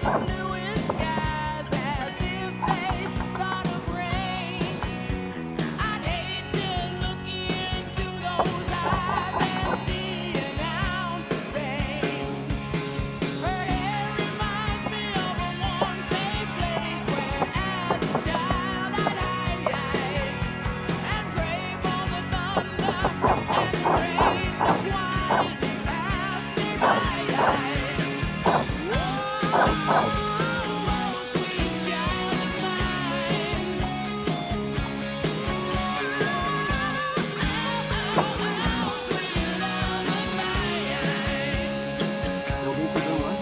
Bluest skies as if they thought of rain. I'd hate to look into those eyes and see an ounce of pain. Her hair reminds me of a warm, safe place where, as a child, I'd hide and pray for the thunder and the rain to quietly pass me by. Whoa, sweet child of mine. Sweet love of mine. Eu vim pegando lá.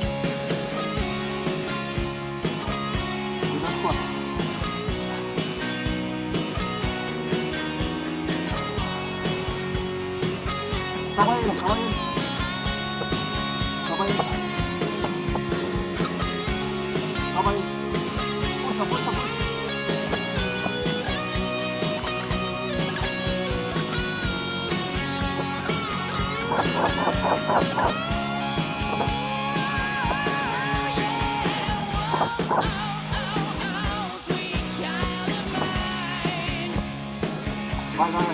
E das costas. Calma aí, calma aí. Calma aí. Calma aí. Força, força, força. Sweet child of mine. Vai, vai.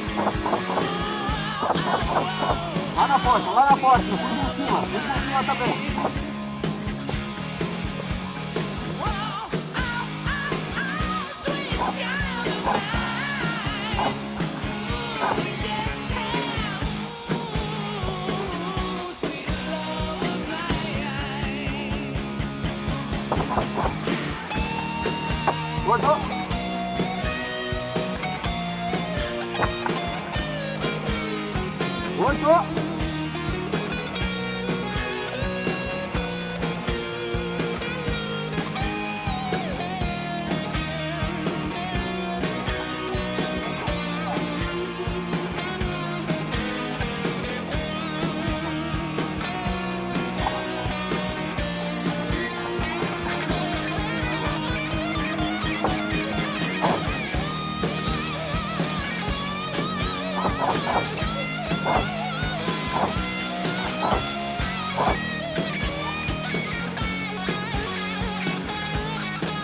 Lá na porta, lá na porta. Vem por cima também. Sweet child of mine. Sweet love of mine. Gordou. Gordou.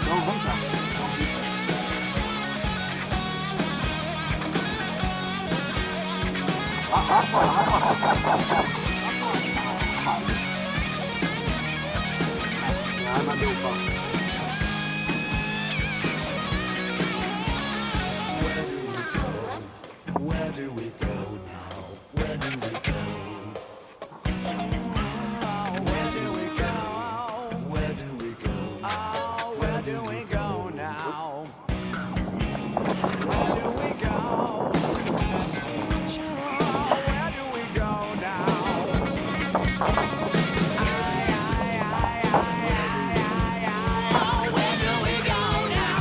Não, vem cá. Nada deu pau. Where do we go now? Where do we go? Where do we go? Where do we go? Oh, where do we go now? Where do we go? Sweet child, where do we go now? Where do we go now?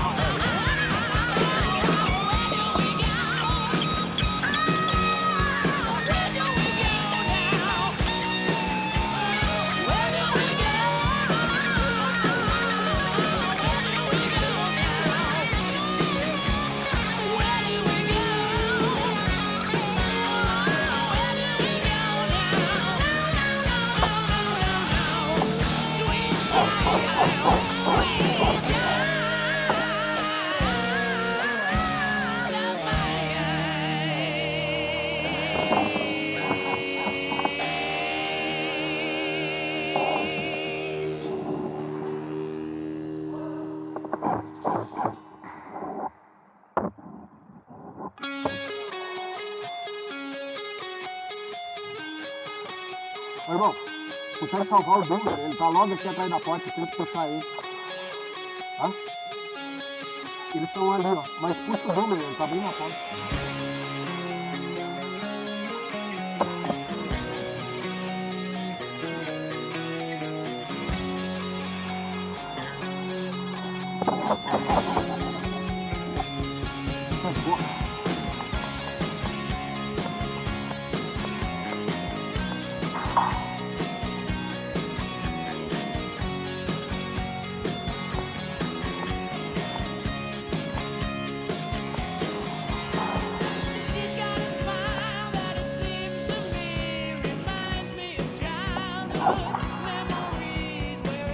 Ô, irmão, consegue salvar o Douglas? Ele tá logo aqui atrás da porta, tenta puxar ele. Tá? Eles estão ali, ó. Mas puxa o Douglas, ele tá bem na porta. Boa. Memories where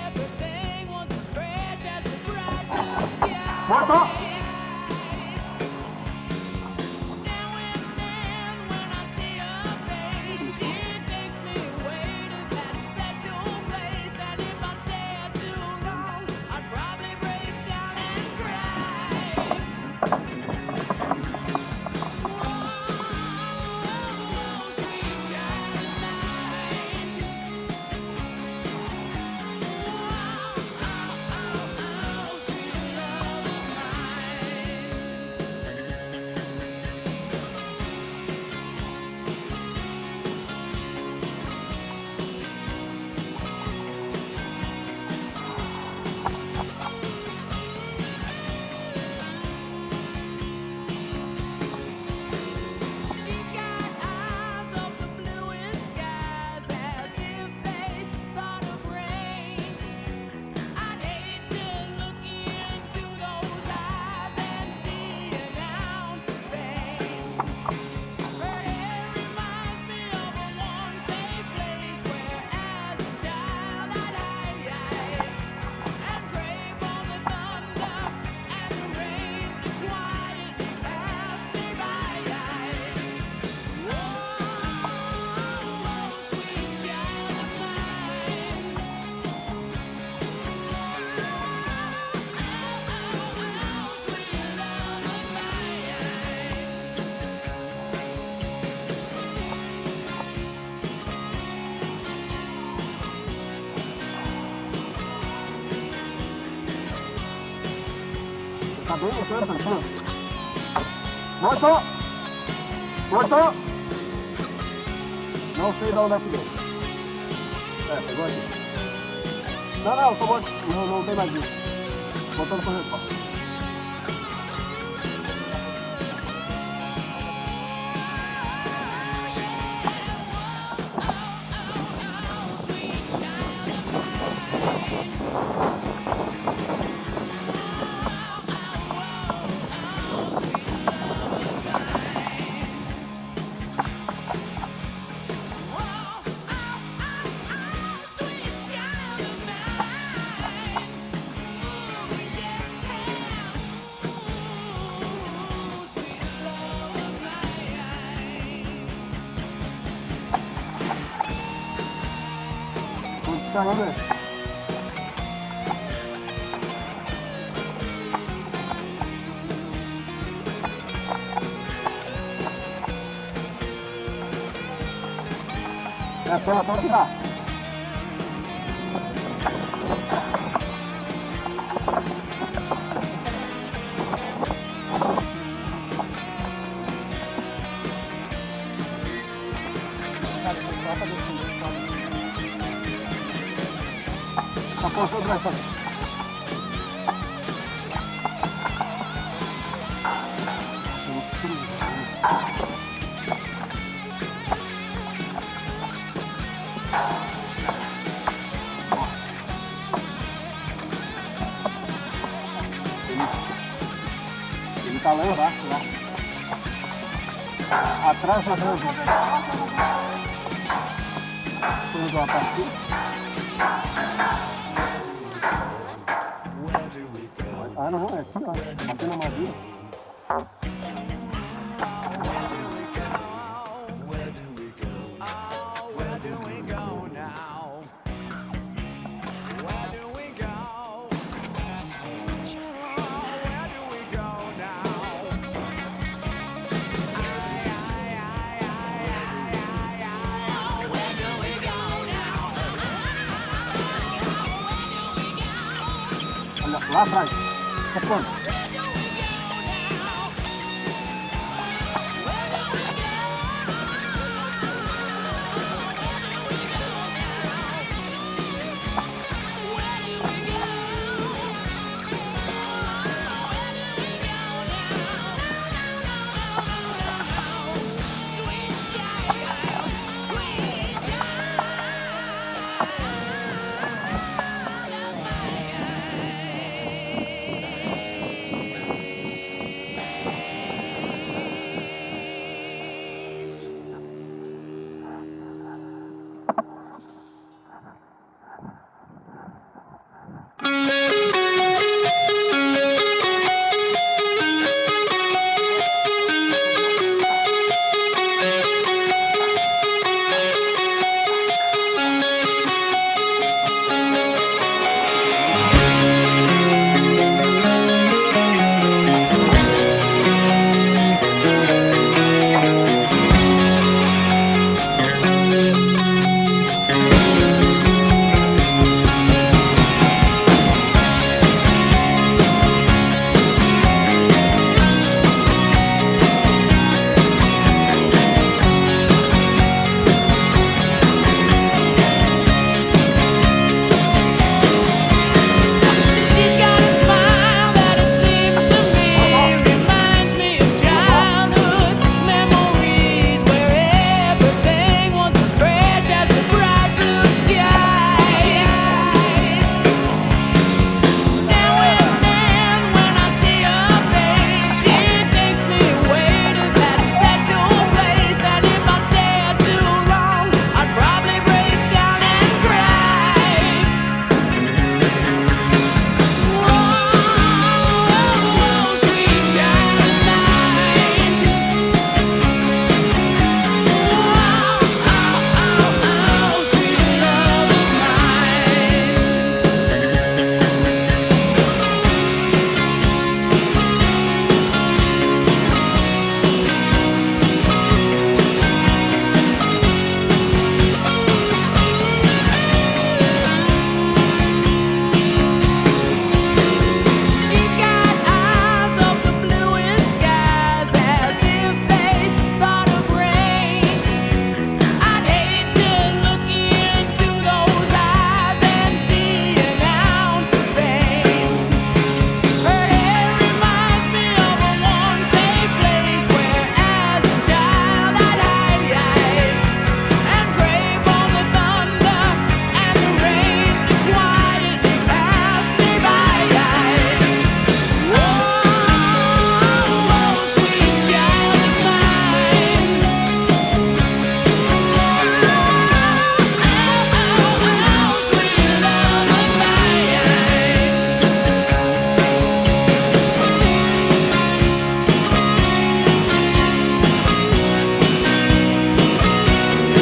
everything Voltou! Now and then when I see her face, she takes me away to that special place. And if I stay too long, I'd probably break down and cry. Whoa, sweet child of mine. Sweet love of mine. She got eyes of the bluest skies, as if they thought of rain. I'd hate to look into those eyes and see an ounce of pain. Her hair reminds me of a warm, safe place where, as a child, I'd hide and pray for the thunder and the rain to quietly pass me by. Whoa, sweet child of mine. Sweet love of mine. Tá bem, eu tô pensando. Voltou! Voltou! Não sei de onde é que deu. Pegou aqui. Não, tô bom. Não tem mais isso. Voltando pro respaldo. Caramba. Só tirar. Tá passando mais fácil. Ele tá lá embaixo, lá. Atrás da range. Quando a partir. Ah, não, é aqui, ó. Batendo na madeira. Where do we go now? Where do we go? Sweet child, where do we go now? Where do we go now? Olha, lá atrás. Tá quanto? Where do we go now? Where do we go? Where do we go? Sweet child, sweet child.